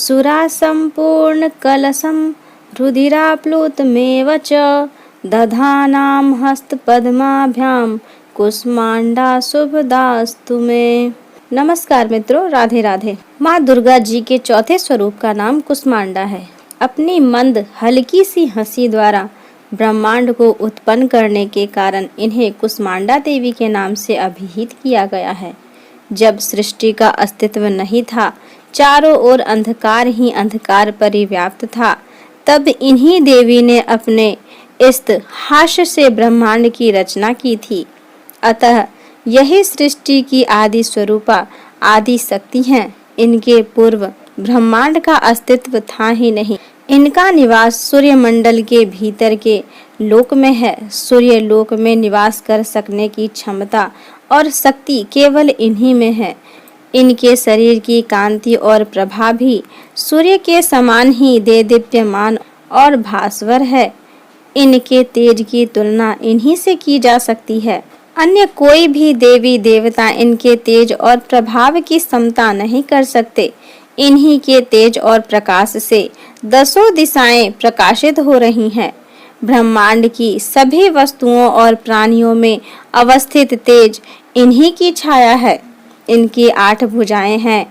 सुरा संपूर्ण कलशं रुधिराप्लुतमेव च दधानां हस्तपद्माभ्यां कुष्मांडा शुभदास्तु मे। नमस्कार मित्रों, राधे राधे। माँ दुर्गा जी के चौथे स्वरूप का नाम कुष्मांडा है। अपनी मंद हल्की सी हंसी द्वारा ब्रह्मांड को उत्पन्न करने के कारण इन्हें कुष्मांडा देवी के नाम से अभिहित किया गया है। जब सृष्टि का अस्तित्व नहीं था, चारों ओर अंधकार ही अंधकार परिव्याप्त था, तब इन्हीं देवी ने अपने इस हास्य से ब्रह्मांड की रचना की थी। अतः यही सृष्टि की आदि स्वरूपा आदि शक्ति हैं। इनके पूर्व ब्रह्मांड का अस्तित्व था ही नहीं। इनका निवास सूर्य मंडल के भीतर के लोक में है। सूर्य लोक में निवास कर सकने की क्षमता और शक्ति केवल इन्हीं में है। इनके शरीर की कांति और प्रभा भी सूर्य के समान ही देदीप्यमान और भास्वर है। इनके तेज की तुलना इन्हीं से की जा सकती है। अन्य कोई भी देवी देवता इनके तेज और प्रभाव की समता नहीं कर सकते। इन्हीं के तेज और प्रकाश से दसों दिशाएं प्रकाशित हो रही हैं। ब्रह्मांड की सभी वस्तुओं और प्राणियों में अवस्थित तेज इन्हीं की छाया है। इनकी 8 भुजाएं हैं,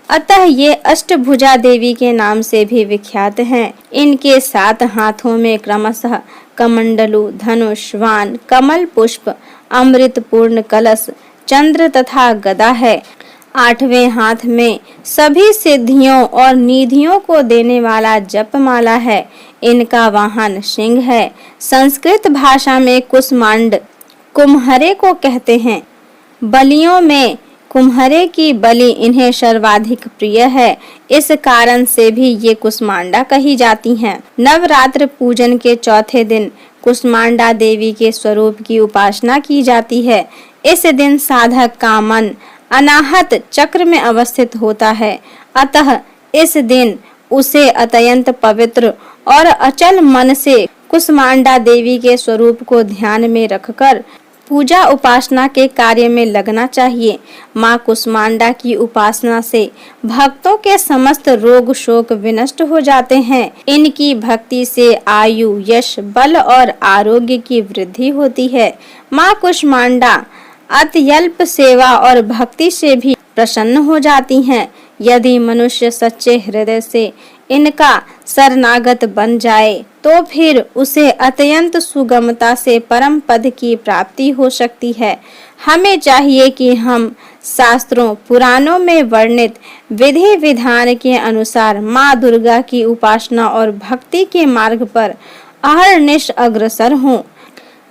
अतः ये अष्टभुजा देवी के नाम से भी विख्यात हैं। इनके 7 हाथों में क्रमशः कमंडलु, धनुष, वाण, कमल पुष्प, अमृत पूर्ण कलश, चंद्र तथा गदा है। 8वें हाथ में सभी सिद्धियों और निधियों को देने वाला जपमाला है। इनका वाहन सिंह है। संस्कृत भाषा में कुष्मांड कुम्हरे को कहते हैं। बलियों में कुम्हरे की बलि इन्हें सर्वाधिक प्रिय है। इस कारण से भी ये कुष्मांडा कही जाती हैं। नवरात्र पूजन के चौथे दिन कुष्मांडा देवी के स्वरूप की उपासना की जाती है। इस दिन साधक का मन अनाहत चक्र में अवस्थित होता है। अतः इस दिन उसे अत्यंत पवित्र और अचल मन से कुष्मांडा देवी के स्वरूप को ध्यान में रखकर पूजा उपासना के कार्य में लगना चाहिए। माँ कुष्मांडा की उपासना से भक्तों के समस्त रोग शोक विनष्ट हो जाते हैं। इनकी भक्ति से आयु, यश, बल और आरोग्य की वृद्धि होती है। माँ कुष्मांडा अत्यल्प सेवा और भक्ति से भी प्रसन्न हो जाती हैं। यदि मनुष्य सच्चे हृदय से इनका शरणागत बन जाए तो फिर उसे अत्यंत सुगमता से परम पद की प्राप्ति हो सकती है। हमें चाहिए कि हम शास्त्रों पुराणों में वर्णित विधि विधान के अनुसार माँ दुर्गा की उपासना और भक्ति के मार्ग पर अहर्निश अग्रसर हों।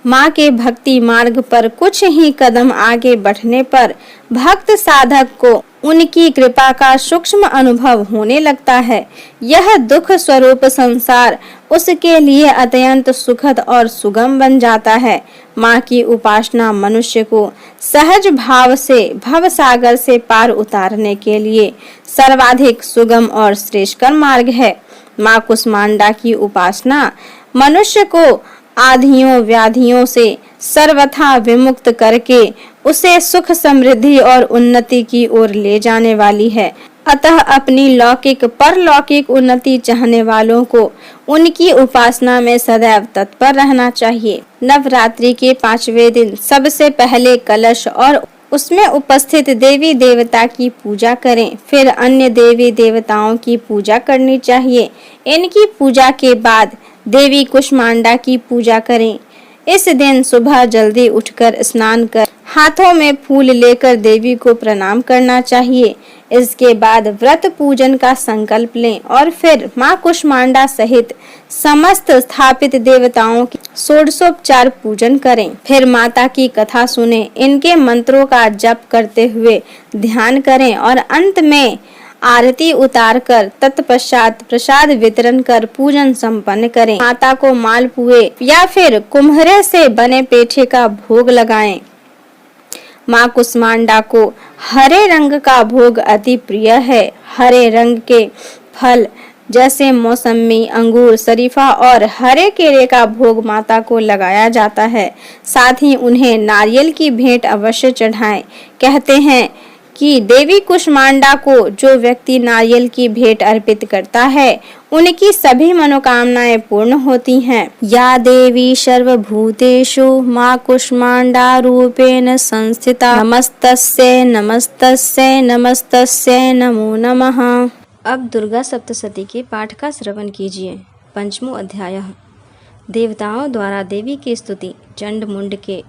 माँ के भक्ति मार्ग पर कुछ ही कदम आगे बढ़ने पर भक्त साधक को उनकी कृपा का सूक्ष्म अनुभव होने लगता है। यह दुख स्वरूप संसार उसके लिए अत्यंत सुखद और सुगम बन जाता है। माँ की उपासना मनुष्य को सहज भाव से भव सागर से पार उतारने के लिए सर्वाधिक सुगम और श्रेष्ठकर मार्ग है। माँ कुष्मांडा की उपासना मनुष्य को आधियों व्याधियों से सर्वथा विमुक्त करके उसे सुख समृद्धि और उन्नति की ओर ले जाने वाली है। अतः अपनी लौकिक परलौकिक उन्नति चाहने वालों को उनकी उपासना में सदैव तत्पर रहना चाहिए। नवरात्रि के 5वें दिन सबसे पहले कलश और उसमें उपस्थित देवी देवता की पूजा करें। फिर अन्य देवी देवताओं की पूजा करनी चाहिए। इनकी पूजा के बाद देवी कुष्मांडा की पूजा करें। इस दिन सुबह जल्दी उठकर स्नान कर हाथों में फूल लेकर देवी को प्रणाम करना चाहिए। इसके बाद व्रत पूजन का संकल्प लें और फिर माँ कुष्मांडा सहित समस्त स्थापित देवताओं की षोडशोपचार पूजन करें। फिर माता की कथा सुने, इनके मंत्रों का जप करते हुए ध्यान करें और अंत में आरती उतार कर तत्पश्चात प्रसाद वितरण कर पूजन संपन्न करें। माता को मालपुए या फिर कुम्हरे से बने पेठे का भोग लगाएं। माँ कुष्मांडा को हरे रंग का भोग अति प्रिय है। हरे रंग के फल जैसे मौसमी, अंगूर, शरीफा और हरे केले का भोग माता को लगाया जाता है। साथ ही उन्हें नारियल की भेंट अवश्य चढ़ाएं। कहते हैं कि देवी कुष्मांडा को जो व्यक्ति नारियल की भेंट अर्पित करता है उनकी सभी मनोकामनाएं पूर्ण होती हैं। या देवी सर्वभूतेषु मां कुष्मांडा रूपेण संस्थिता नमस्तस्यै नमस्तस्यै नमस्तस्यै नमो नमः। अब दुर्गा सप्तशती के पाठ का श्रवण कीजिए। पंचमो अध्याय। देवताओं द्वारा देवी की स्तुति। चंड मुंड के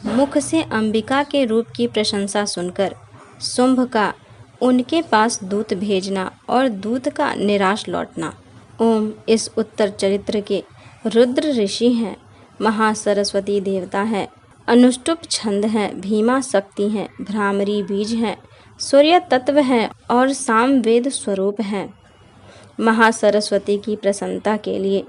मुख से अंबिका के रूप की प्रशंसा सुनकर शुंभ का उनके पास दूत भेजना और दूत का निराश लौटना। ओम। इस उत्तर चरित्र के रुद्र ऋषि हैं, महासरस्वती देवता हैं, अनुष्टुप छंद हैं, भीमा शक्ति हैं, भ्रामरी बीज हैं, सूर्य तत्व हैं और सामवेद स्वरूप हैं। महासरस्वती की प्रसन्नता के लिए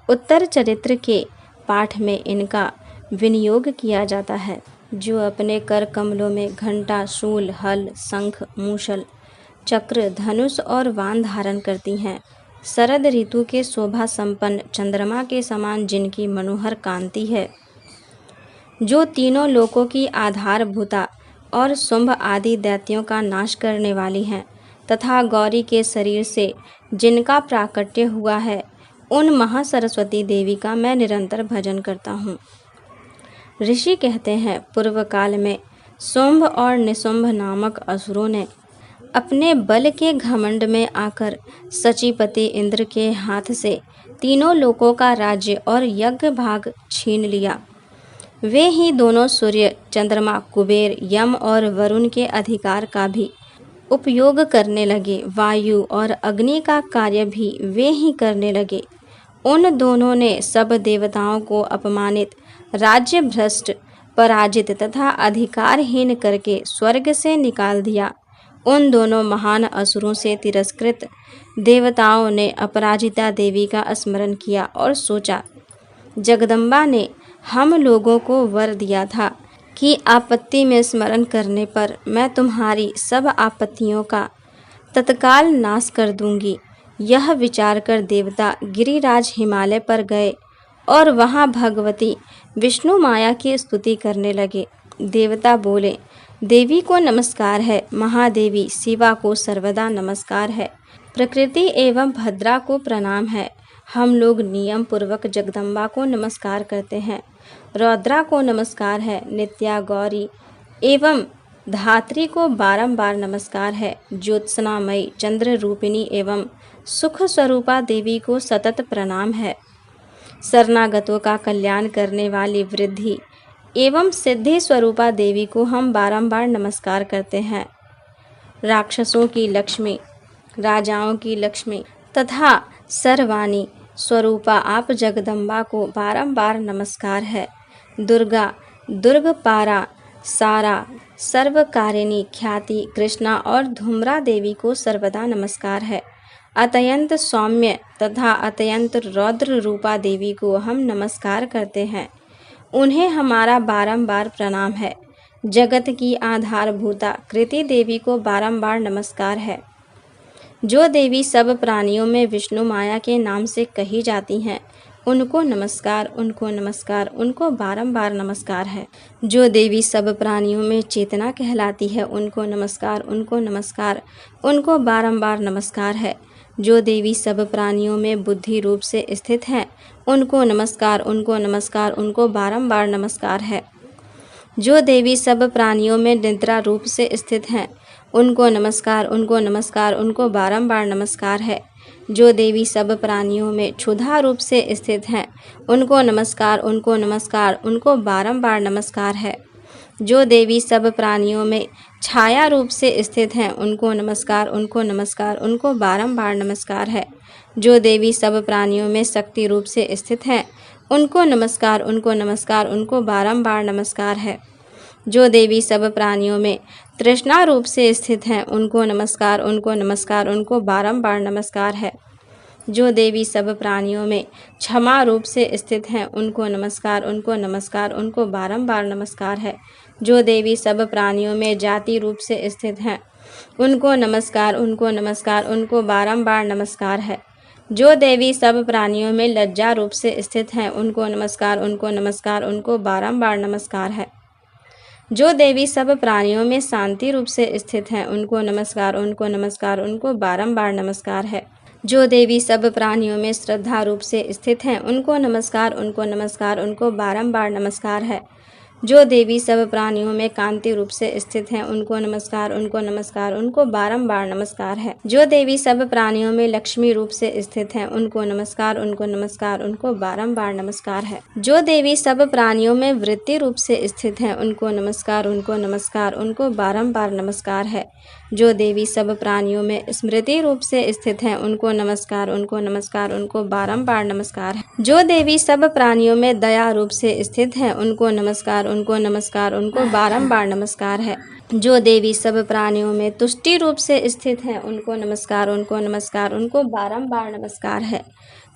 उत्तर चरित्र के पाठ में इनका विनियोग किया जाता है, जो अपने कर कमलों में घंटा, शूल, हल, शंख, मूषल, चक्र, धनुष और वाण धारण करती हैं। शरद ऋतु के शोभा संपन्न चंद्रमा के समान जिनकी मनोहर कांति है, जो तीनों लोकों की आधारभूता और शुंभ आदि दैत्यों का नाश करने वाली हैं, तथा गौरी के शरीर से जिनका प्राकट्य हुआ है, उन महासरस्वती देवी का मैं निरंतर भजन करता हूँ। ऋषि कहते हैं, पूर्व काल में शुंभ और निशुंभ नामक असुरों ने अपने बल के घमंड में आकर सचीपति इंद्र के हाथ से तीनों लोकों का राज्य और यज्ञ भाग छीन लिया। वे ही दोनों सूर्य, चंद्रमा, कुबेर, यम और वरुण के अधिकार का भी उपयोग करने लगे। वायु और अग्नि का कार्य भी वे ही करने लगे। उन दोनों ने सब देवताओं को अपमानित, राज्य भ्रष्ट, पराजित तथा अधिकारहीन करके स्वर्ग से निकाल दिया। उन दोनों महान असुरों से तिरस्कृत देवताओं ने अपराजिता देवी का स्मरण किया और सोचा, जगदम्बा ने हम लोगों को वर दिया था कि आपत्ति में स्मरण करने पर मैं तुम्हारी सब आपत्तियों का तत्काल नाश कर दूंगी। यह विचार कर देवता गिरिराज हिमालय पर गए और वहां भगवती विष्णु माया की स्तुति करने लगे। देवता बोले, देवी को नमस्कार है, महादेवी शिवा को सर्वदा नमस्कार है, प्रकृति एवं भद्रा को प्रणाम है। हम लोग नियम पूर्वक जगदम्बा को नमस्कार करते हैं। रौद्रा को नमस्कार है, नित्या, गौरी एवं धात्री को बारंबार नमस्कार है। ज्योत्सनामयी, चंद्र रूपिणी एवं सुख स्वरूपा देवी को सतत प्रणाम है। शरणागतों का कल्याण करने वाली वृद्धि एवं सिद्धि स्वरूपा देवी को हम बारंबार नमस्कार करते हैं। राक्षसों की लक्ष्मी, राजाओं की लक्ष्मी तथा सर्वाणी स्वरूपा आप जगदम्बा को बारंबार नमस्कार है। दुर्गा, दुर्गपारा, सारा, सर्वकारिणी, ख्याति, कृष्णा और धूम्रा देवी को सर्वदा नमस्कार है। अत्यंत सौम्य तथा अत्यंत रौद्र रूपा देवी को हम नमस्कार करते हैं। उन्हें हमारा बारंबार प्रणाम है। जगत की आधारभूता कृति देवी को बारंबार नमस्कार है। जो देवी सब प्राणियों में विष्णु माया के नाम से कही जाती हैं, उनको नमस्कार, उनको नमस्कार, उनको बारंबार नमस्कार है। जो देवी सब प्राणियों में चेतना कहलाती है, उनको नमस्कार, उनको नमस्कार, उनको बारंबार नमस्कार है। जो देवी सब प्राणियों में बुद्धि रूप से स्थित हैं, उनको नमस्कार, उनको नमस्कार, उनको बारंबार नमस्कार है। जो देवी सब प्राणियों में निद्रा रूप से स्थित हैं, उनको नमस्कार, उनको नमस्कार, उनको बारंबार नमस्कार है। जो देवी सब प्राणियों में क्षुधा रूप से स्थित हैं, उनको नमस्कार, उनको नमस्कार, उनको बारंबार नमस्कार है। जो देवी सब प्राणियों में छाया रूप से स्थित हैं, उनको नमस्कार, उनको नमस्कार, उनको बारंबार नमस्कार है। जो देवी सब प्राणियों में शक्ति रूप से स्थित हैं, उनको नमस्कार, उनको नमस्कार, उनको बारंबार नमस्कार है। जो देवी सब प्राणियों में तृष्णा रूप से स्थित हैं, उनको नमस्कार, उनको नमस्कार, उनको बारंबार नमस्कार है। जो देवी सब प्राणियों में क्षमा रूप से स्थित हैं, उनको नमस्कार, उनको नमस्कार, उनको बारंबार नमस्कार है। जो देवी सब प्राणियों में जाति रूप से स्थित हैं, उनको नमस्कार, उनको नमस्कार, उनको बारंबार नमस्कार है। जो देवी सब प्राणियों में लज्जा रूप से स्थित हैं, उनको नमस्कार, उनको नमस्कार, उनको बारंबार नमस्कार है। जो देवी सब प्राणियों में शांति रूप से स्थित हैं, उनको नमस्कार, उनको नमस्कार, उनको बारंबार नमस्कार है। जो देवी सब प्राणियों में श्रद्धा रूप से स्थित हैं, उनको नमस्कार, उनको नमस्कार, उनको बारंबार नमस्कार है। जो देवी सब प्राणियों में कांति रूप से स्थित हैं, उनको नमस्कार, उनको नमस्कार, उनको बारंबार नमस्कार है। जो देवी सब प्राणियों में लक्ष्मी रूप से स्थित हैं, उनको नमस्कार, उनको नमस्कार, उनको बारंबार नमस्कार है। जो देवी सब प्राणियों में वृत्ति रूप से स्थित हैं, उनको नमस्कार, उनको नमस्कार, उनको बारंबार नमस्कार है। जो देवी सब प्राणियों में स्मृति रूप से स्थित हैं, उनको नमस्कार, उनको नमस्कार, उनको बारंबार नमस्कार है। जो देवी सब प्राणियों में दया रूप से स्थित हैं, उनको नमस्कार, उनको नमस्कार, उनको बारंबार नमस्कार है। जो देवी सब प्राणियों में तुष्टि रूप से स्थित हैं, उनको नमस्कार, उनको नमस्कार, उनको बारंबार नमस्कार है।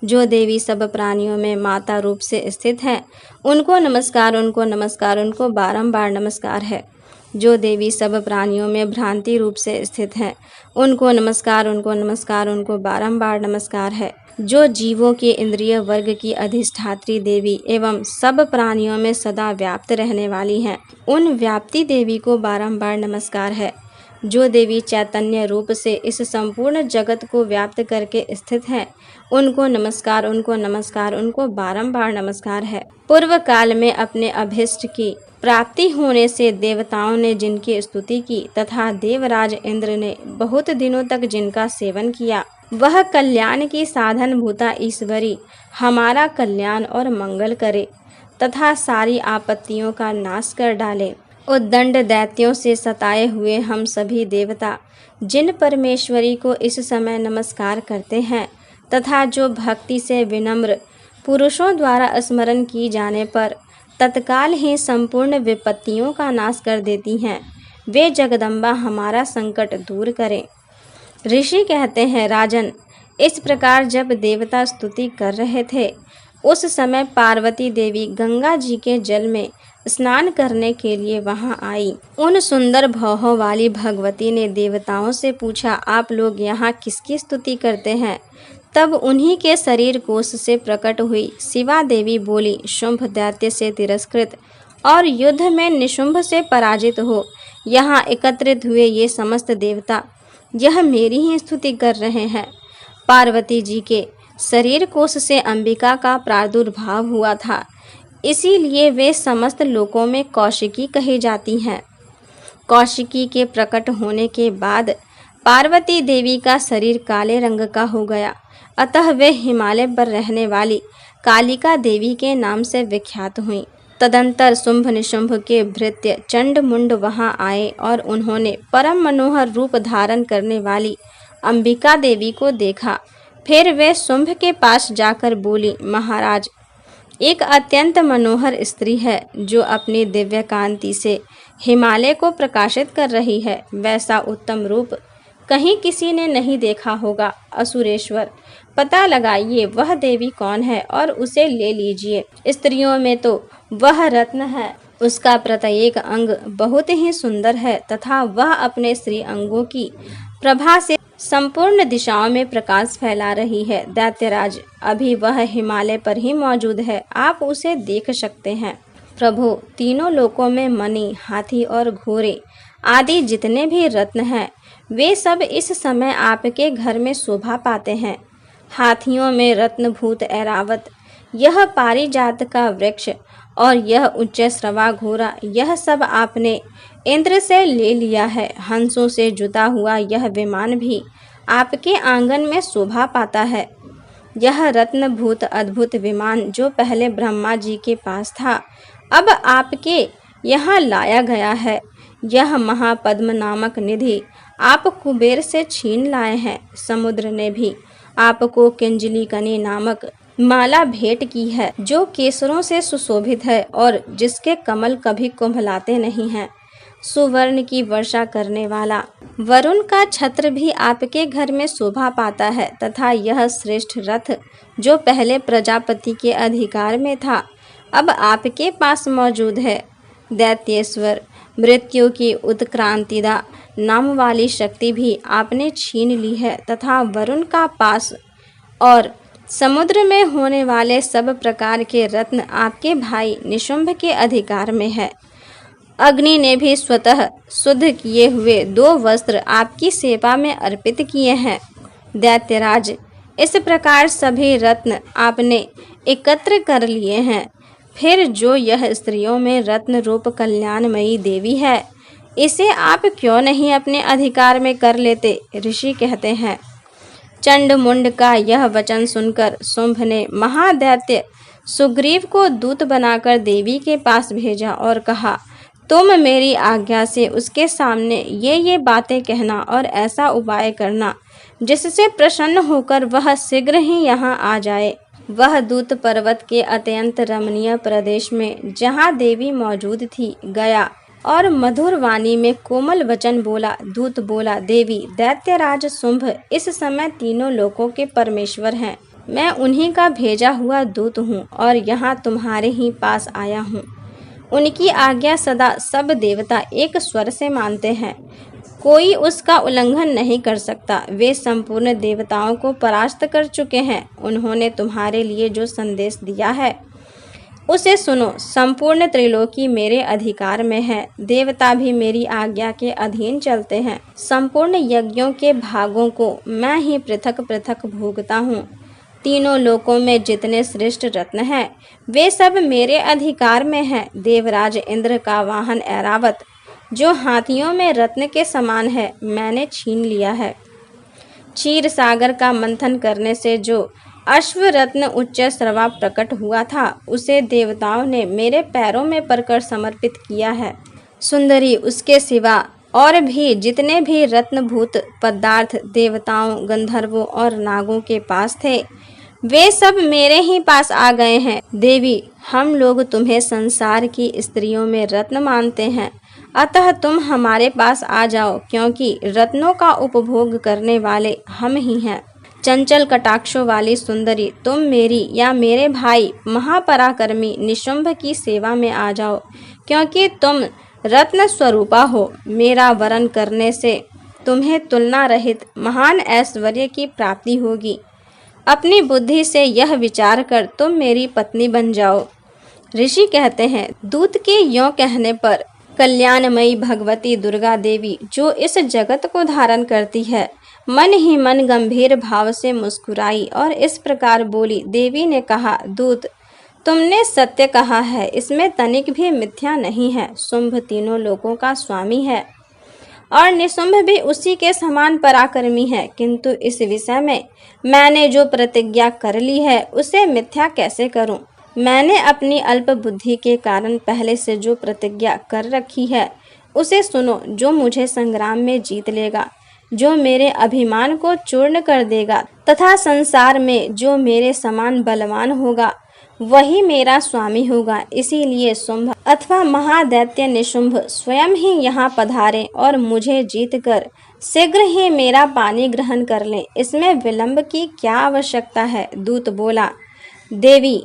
जो देवी सब प्राणियों में माता रूप से स्थित हैं, उनको नमस्कार, उनको नमस्कार, उनको बारंबार नमस्कार है। जो देवी सब प्राणियों में भ्रांति रूप से स्थित हैं, उनको नमस्कार, उनको नमस्कार, उनको बारंबार नमस्कार है। जो जीवों के इंद्रिय वर्ग की अधिष्ठात्री देवी एवं सब प्राणियों में सदा व्याप्त रहने वाली हैं, उन व्याप्ति देवी को बारंबार नमस्कार है। जो देवी चैतन्य रूप से इस संपूर्ण जगत को व्याप्त करके स्थित हैं, उनको नमस्कार, उनको नमस्कार, उनको बारंबार नमस्कार है। पूर्व काल में अपने अभिष्ट की प्राप्ति होने से देवताओं ने जिनकी स्तुति की तथा देवराज इंद्र ने बहुत दिनों तक जिनका सेवन किया, वह कल्याण की साधन भूता ईश्वरी हमारा कल्याण और मंगल करे तथा सारी आपत्तियों का नाश कर डाले। उद्दंड दैत्यों से सताए हुए हम सभी देवता जिन परमेश्वरी को इस समय नमस्कार करते हैं तथा जो भक्ति से विनम्र पुरुषों द्वारा स्मरण की जाने पर तत्काल ही संपूर्ण विपत्तियों का नाश कर देती हैं, वे जगदम्बा हमारा संकट दूर करें। ऋषि कहते हैं, राजन, इस प्रकार जब देवता स्तुति कर रहे थे, उस समय पार्वती देवी गंगा जी के जल में स्नान करने के लिए वहां आई। उन सुंदर भौहों वाली भगवती ने देवताओं से पूछा, आप लोग यहाँ किसकी स्तुति करते हैं? तब उन्हीं के शरीर कोश से प्रकट हुई शिवा देवी बोली, शुंभ दैत्य से तिरस्कृत और युद्ध में निशुंभ से पराजित हो यहाँ एकत्रित हुए ये समस्त देवता यह मेरी ही स्तुति कर रहे हैं। पार्वती जी के शरीर कोश से अंबिका का प्रादुर्भाव हुआ था, इसीलिए वे समस्त लोकों में कौशिकी कही जाती हैं। कौशिकी के प्रकट होने के बाद पार्वती देवी का शरीर काले रंग का हो गया, अतः वे हिमालय पर रहने वाली कालिका देवी के नाम से विख्यात हुईं। तदंतर शुंभ निशुंभ के भृत्य चंड मुंड वहां आए और उन्होंने परम मनोहर रूप धारण करने वाली अंबिका देवी को देखा। फिर वे शुंभ के पास जाकर बोली, महाराज, एक अत्यंत मनोहर स्त्री है जो अपनी दिव्य कांति से हिमालय को प्रकाशित कर रही है, वैसा उत्तम रूप कहीं किसी ने नहीं देखा होगा। असुरेश्वर, पता लगाइए वह देवी कौन है और उसे ले लीजिए। स्त्रियों में तो वह रत्न है, उसका प्रत्येक अंग बहुत ही सुंदर है तथा वह अपने श्री अंगों की प्रभा से संपूर्ण दिशाओं में प्रकाश फैला रही है। दैत्यराज, अभी वह हिमालय पर ही मौजूद है, आप उसे देख सकते हैं। प्रभु, तीनों लोकों में मणि, हाथी और घोड़े आदि जितने भी रत्न हैं, वे सब इस समय आपके घर में शोभा पाते हैं। हाथियों में रत्नभूत ऐरावत, यह पारिजात का वृक्ष और यह उच्च श्रवा घोड़ा, यह सब आपने इंद्र से ले लिया है। हंसों से जुता हुआ यह विमान भी आपके आंगन में शोभा पाता है। यह रत्नभूत अद्भुत विमान जो पहले ब्रह्मा जी के पास था, अब आपके यहाँ लाया गया है। यह महापद्म नामक निधि आप कुबेर से छीन लाए हैं। समुद्र ने भी आपको किंजलीकनी नामक माला भेंट की है, जो केसरों से सुशोभित है और जिसके कमल कभी कुंभलाते नहीं हैं। सुवर्ण की वर्षा करने वाला वरुण का छत्र भी आपके घर में शोभा पाता है तथा यह श्रेष्ठ रथ जो पहले प्रजापति के अधिकार में था, अब आपके पास मौजूद है। दैत्येश्वर, मृत्यु की उत्क्रांतिदा नाम वाली शक्ति भी आपने छीन ली है तथा वरुण का पास और समुद्र में होने वाले सब प्रकार के रत्न आपके भाई निशुंभ के अधिकार में है। अग्नि ने भी स्वतः शुद्ध किए हुए 2 वस्त्र आपकी सेवा में अर्पित किए हैं। दैत्यराज, इस प्रकार सभी रत्न आपने एकत्र कर लिए हैं। फिर जो यह स्त्रियों में रत्न रूप कल्याणमयी देवी है, इसे आप क्यों नहीं अपने अधिकार में कर लेते? ऋषि कहते हैं। चंड मुंड का यह वचन सुनकर शुंभ ने महादैत्य सुग्रीव को दूत बनाकर देवी के पास भेजा और कहा, तुम मेरी आज्ञा से उसके सामने ये बातें कहना और ऐसा उपाय करना जिससे प्रसन्न होकर वह शीघ्र ही यहाँ आ जाए। वह दूत पर्वत के अत्यंत रमणीय प्रदेश में जहाँ देवी मौजूद थी गया और मधुर वाणी में कोमल वचन बोला। दूत बोला, देवी, दैत्यराज शुंभ इस समय तीनों लोकों के परमेश्वर हैं। मैं उन्हीं का भेजा हुआ दूत हूँ और यहाँ तुम्हारे ही पास आया हूँ। उनकी आज्ञा सदा सब देवता एक स्वर से मानते हैं, कोई उसका उल्लंघन नहीं कर सकता। वे संपूर्ण देवताओं को परास्त कर चुके हैं। उन्होंने तुम्हारे लिए जो संदेश दिया है उसे सुनो। संपूर्ण त्रिलोकी मेरे अधिकार में है। देवता भी मेरी आज्ञा के अधीन चलते हैं। संपूर्ण यज्ञों के भागों को मैं ही पृथक पृथक भोगता हूँ। तीनों लोकों में जितने श्रेष्ठ रत्न हैं, वे सब मेरे अधिकार में हैं। देवराज इंद्र का वाहन ऐरावत, जो हाथियों में रत्न के समान है, मैंने छीन लिया है। क्षीर सागर का मंथन करने से जो अश्व रत्न उच्च स्रवा प्रकट हुआ था, उसे देवताओं ने मेरे पैरों में पड़कर समर्पित किया है। सुंदरी, उसके सिवा और भी जितने भी रत्नभूत पदार्थ देवताओं, गंधर्वों और नागों के पास थे, वे सब मेरे ही पास आ गए हैं। देवी, हम लोग तुम्हें संसार की स्त्रियों में रत्न मानते हैं, अतः तुम हमारे पास आ जाओ, क्योंकि रत्नों का उपभोग करने वाले हम ही हैं। चंचल कटाक्षों वाली सुंदरी, तुम मेरी या मेरे भाई महापराक्रमी निशुंभ की सेवा में आ जाओ, क्योंकि तुम रत्न स्वरूपा हो। मेरा वरण करने से तुम्हें तुलना रहित महान ऐश्वर्य की प्राप्ति होगी। अपनी बुद्धि से यह विचार कर तुम मेरी पत्नी बन जाओ। ऋषि कहते हैं, दूत के यों कहने पर कल्याणमयी भगवती दुर्गा देवी, जो इस जगत को धारण करती है, मन ही मन गंभीर भाव से मुस्कुराई और इस प्रकार बोली। देवी ने कहा, दूत, तुमने सत्य कहा है, इसमें तनिक भी मिथ्या नहीं है। शुंभ तीनों लोकों का स्वामी है और निशुंभ भी उसी के समान पराक्रमी है, किंतु इस विषय में मैंने जो प्रतिज्ञा कर ली है उसे मिथ्या कैसे करूं? मैंने अपनी अल्प बुद्धि के कारण पहले से जो प्रतिज्ञा कर रखी है उसे सुनो। जो मुझे संग्राम में जीत लेगा, जो मेरे अभिमान को चूर्ण कर देगा तथा संसार में जो मेरे समान बलवान होगा, वही मेरा स्वामी होगा। इसीलिए शुंभ अथवा महादैत्य निशुंभ स्वयं ही यहाँ पधारें और मुझे जीतकर शीघ्र ही मेरा पानी ग्रहण कर लें। इसमें विलंब की क्या आवश्यकता है? दूत बोला, देवी,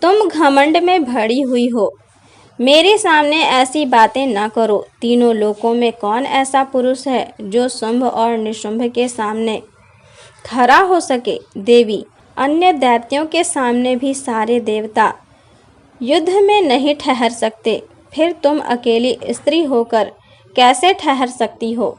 तुम घमंड में भरी हुई हो, मेरे सामने ऐसी बातें न करो। तीनों लोकों में कौन ऐसा पुरुष है जो शुंभ और निशुंभ के सामने खड़ा हो सके? देवी, अन्य दैत्यों के सामने भी सारे देवता युद्ध में नहीं ठहर सकते, फिर तुम अकेली स्त्री होकर कैसे ठहर सकती हो?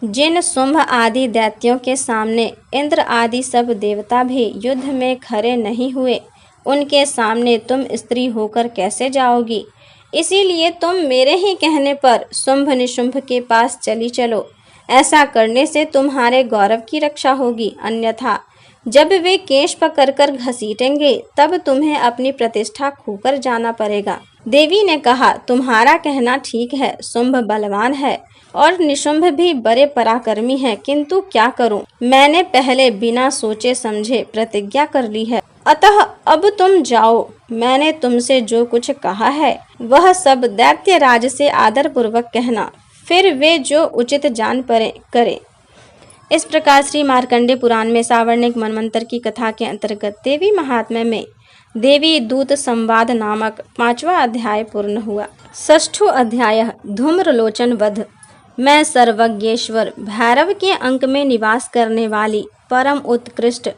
जिन शुंभ आदि दैत्यों के सामने इंद्र आदि सब देवता भी युद्ध में खड़े नहीं हुए, उनके सामने तुम स्त्री होकर कैसे जाओगी? इसीलिए तुम मेरे ही कहने पर शुंभ निशुंभ के पास चली चलो। ऐसा करने से तुम्हारे गौरव की रक्षा होगी, अन्यथा जब वे केश पकड़कर घसीटेंगे तब तुम्हें अपनी प्रतिष्ठा खोकर जाना पड़ेगा। देवी ने कहा, तुम्हारा कहना ठीक है, शुंभ बलवान है और निशुंभ भी बड़े पराक्रमी हैं, किंतु क्या करूं? मैंने पहले बिना सोचे समझे प्रतिज्ञा कर ली है, अतः अब तुम जाओ। मैंने तुमसे जो कुछ कहा है वह सब दैत्य राज से आदर पूर्वक कहना, फिर वे जो उचित जान पड़े करें। इस प्रकार श्री मार्कंडे पुराण में सावर्णिक मनवंतर की कथा के अंतर्गत देवी महात्म्य में देवी दूत संवाद नामक 5वां अध्याय पूर्ण हुआ। 6वां अध्याय धूम्रलोचन वध। मैं सर्वज्ञेश्वर भैरव के अंक में निवास करने वाली परम उत्कृष्ट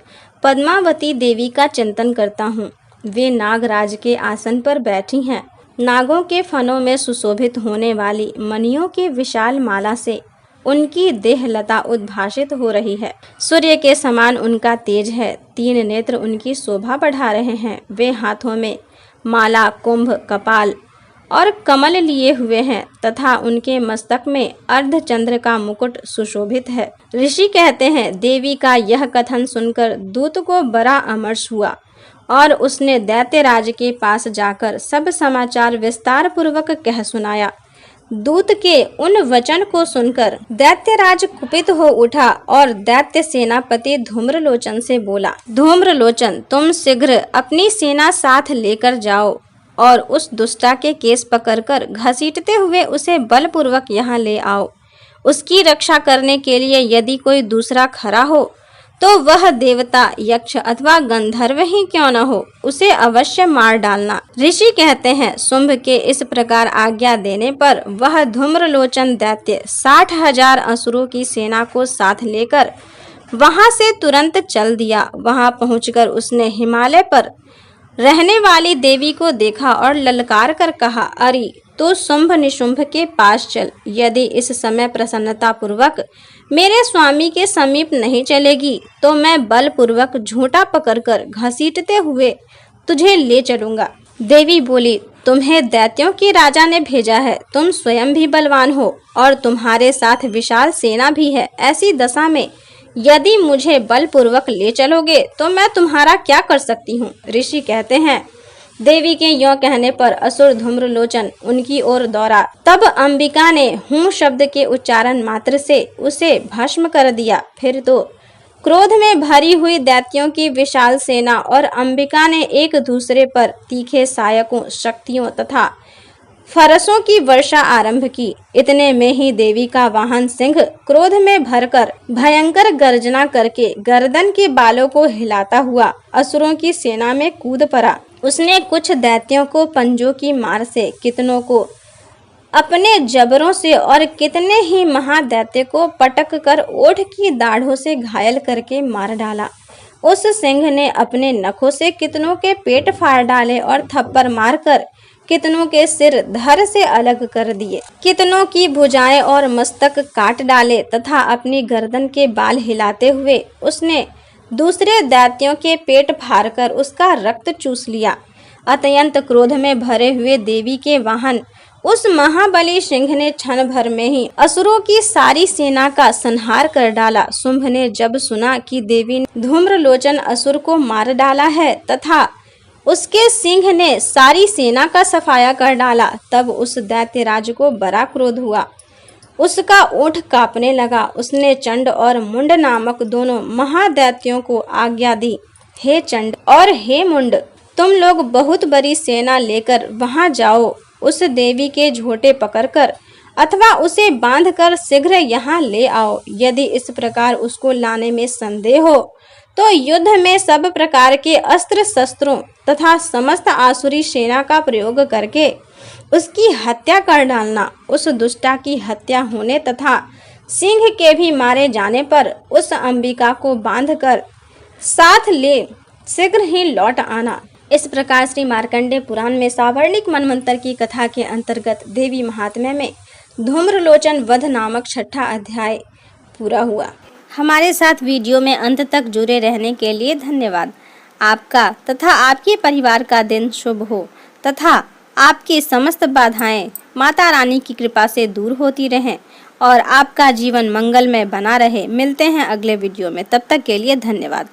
पद्मावती देवी का चिंतन करता हूँ। वे नागराज के आसन पर बैठी हैं। नागों के फनों में सुशोभित होने वाली मणियों की विशाल माला से उनकी देहलता उद्भासित हो रही है। सूर्य के समान उनका तेज है। 3 नेत्र उनकी शोभा बढ़ा रहे हैं। वे हाथों में माला, कुंभ, कपाल और कमल लिए हुए हैं तथा उनके मस्तक में अर्धचंद्र का मुकुट सुशोभित है। ऋषि कहते हैं, देवी का यह कथन सुनकर दूत को बड़ा अमर्ष हुआ और उसने दैत्यराज के पास जाकर सब समाचार विस्तार पूर्वक कह सुनाया। दूत के उन वचन को सुनकर दैत्यराज कुपित हो उठा और दैत्य सेनापति धूम्रलोचन से बोला, धूम्रलोचन, तुम शीघ्र अपनी सेना साथ लेकर जाओ और उस दुष्टा के केस पकड़कर घसीटते हुए उसे बलपूर्वक यहाँ ले आओ। उसकी रक्षा करने के लिए यदि कोई दूसरा खड़ा हो तो वह देवता, यक्ष अथवा गंधर्व ही क्यों न हो, उसे अवश्य मार डालना। ऋषि कहते हैं, शुंभ के इस प्रकार आज्ञा देने पर वह धूम्रलोचन दैत्य 60,000 असुरों की सेना को साथ लेकर वहां से तुरंत चल दिया। वहां पहुंचकर उसने हिमालय पर रहने वाली देवी को देखा और ललकार कर कहा, अरे तो शुंभ निशुंभ के पास चल। यदि इस समय प्रसन्नता पूर्वक मेरे स्वामी के समीप नहीं चलेगी तो मैं बलपूर्वक झूठा पकड़कर घसीटते हुए तुझे ले चलूंगा। देवी बोली, तुम्हें दैत्यों के राजा ने भेजा है। तुम स्वयं भी बलवान हो और तुम्हारे साथ विशाल सेना भी है। ऐसी दशा में यदि मुझे बलपूर्वक ले चलोगे तो मैं तुम्हारा क्या कर सकती हूँ। ऋषि कहते हैं, देवी के यों कहने पर असुर धूम्रलोचन उनकी ओर दौड़ा। तब अंबिका ने हूँ शब्द के उच्चारण मात्र से उसे भस्म कर दिया। फिर तो क्रोध में भरी हुई दैत्यों की विशाल सेना और अंबिका ने एक दूसरे पर तीखे सायकों, शक्तियों तथा फरसों की वर्षा आरंभ की। इतने में ही देवी का वाहन सिंह क्रोध में भरकर भयंकर गर्जना करके गर्दन के बालों को हिलाता हुआ असुरों की सेना में कूद पड़ा। उसने कुछ दैत्यों को पंजों की मार से, कितनों को अपने जबरों से और कितने ही महादैत्य को पटक कर ओठ की दाढ़ों से घायल करके मार डाला। उस सिंह ने अपने नखों से कितनों के पेट फाड़ डाले और थप्पड़ मारकर कितनों के सिर धड़ से अलग कर दिए। कितनों की भुजाएं और मस्तक काट डाले तथा अपनी गर्दन के बाल हिलाते हुए उसने दूसरे दैत्यों के पेट फाड़कर उसका रक्त चूस लिया। अत्यंत क्रोध में भरे हुए देवी के वाहन उस महाबली सिंह ने क्षण भर में ही असुरों की सारी सेना का संहार कर डाला। शुंभ ने जब सुना कि देवी ने धूम्रलोचन असुर को मार डाला है तथा उसके सिंह ने सारी सेना का सफाया कर डाला, तब उस दैत्यराज को बड़ा क्रोध हुआ। उसका ओठ कांपने लगा। उसने चंड और मुंड नामक दोनों महादैत्यों को आज्ञा दी, हे चंड और हे मुंड, तुम लोग बहुत बड़ी सेना लेकर वहां जाओ। उस देवी के झोटे पकड़कर अथवा उसे बांधकर शीघ्र यहाँ ले आओ। यदि इस प्रकार उसको लाने में संदेह हो तो युद्ध में सब प्रकार के अस्त्र शस्त्रों तथा समस्त आसुरी सेना का प्रयोग करके उसकी हत्या कर डालना। उस दुष्टा की हत्या होने तथा सिंह के भी मारे जाने पर उस अंबिका को बांधकर साथ ले शीघ्र ही लौट आना। इस प्रकार श्री मार्कंडेय पुराण में सावर्णिक मनवंतर की कथा के अंतर्गत देवी महात्म्य में धूम्रलोचन वध नामक 6ठा अध्याय पूरा हुआ। हमारे साथ वीडियो में अंत तक जुड़े रहने के लिए धन्यवाद। आपका तथा आपके परिवार का दिन शुभ हो तथा आपकी समस्त बाधाएं माता रानी की कृपा से दूर होती रहें और आपका जीवन मंगलमय बना रहे। मिलते हैं अगले वीडियो में, तब तक के लिए धन्यवाद।